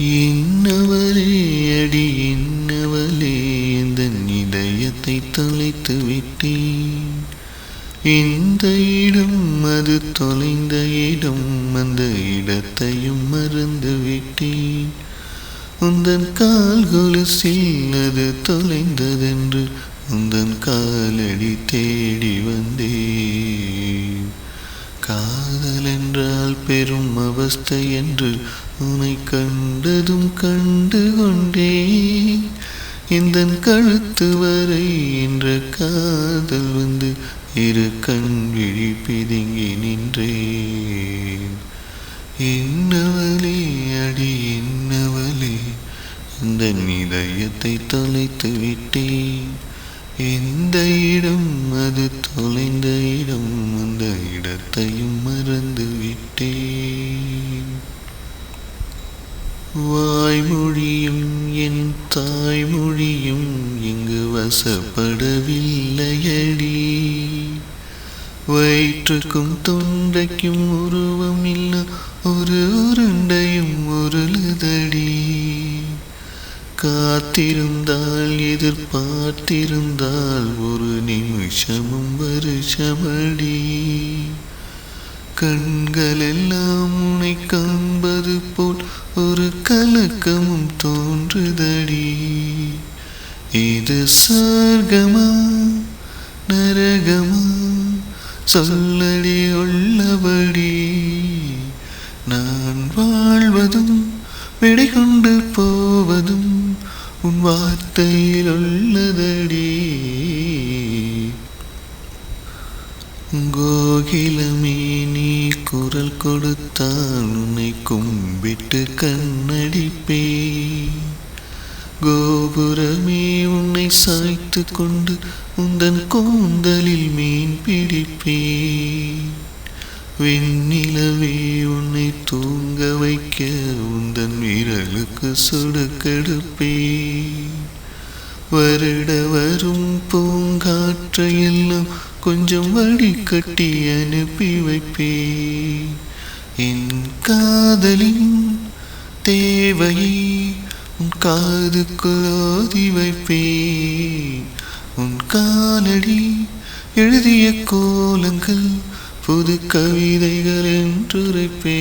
என்னவளே அடி என்னவளே எந்தன் இதயத்தை தொலைத்து விட்டேன். இந்த இடம் அது தொலைந்த இடம், அந்த இடத்தையும் மறந்து விட்டேன். உந்தன் கால் கொலுசில் அது தொலைந்ததென்று உந்தன் காலடி தேடி வந்தேன். காதல் என்றால் பெரும் அவஸ்தை என்று உன்னை கண்டதும் கண்டு கொண்டேன். இந்தன் கழுத்து வரை என்ற காதல் வந்து இரு கண் விழி பிதுங்கி நின்றேன். என்னவளே அடி என்னவளே இந்த இதயத்தை தொலைத்து விட்டேன். எந்த இடம் அது தொலைந்த இடம், அந்த இடத்தையும் மறந்து விட்டேன். வாய்மொழியும் என் தாய்மொழியும் இங்கு வசப்படவில்லையடி. வயிற்றுக்கும் தொண்டைக்கும் உருவம் இல்ல ஒரு உருண்டையும் உருளுதடி. காத்திருந்தால் எதிர்பார்த்திருந்தால் ஒரு நிமிஷமும் வருஷமடி. கண்களெல்லாம் உன்னை காண்பது போல் ஒரு கலக்கமும் தோன்றுதடி. இது சொர்க்கமா நரகமா சொல்லடி உள்ளபடி. நான் வாழ்வதும் விடை கொண்டு போவதும் உன் வார்த்தையில் உள்ளதடி. கோகிலமே நீ குரல் கொடுத்தால் உன்னை கும்பிட்டு கண்ணடிப்பே. கோபுரமே உன்னை சாய்த்து கொண்டு உந்தன் கூந்தலில் மீன் பிடிப்பே. வெண்ணிலவே உன்னை தூங்க வைக்க உந்தன் விரலுக்கு சொடுக்கெடுப்பே. வருட வரும் பூங்காற்றையெல்லாம் கொஞ்சம் வடிகட்டி அனுப்பி வைப்பே. என் காதலின் தேவையை உன் காதுக்குள் ஓதி வைப்பே. உன் காலடி எழுதிய கோலங்கள் புது கவிதைகள் என்றுரைப்பே.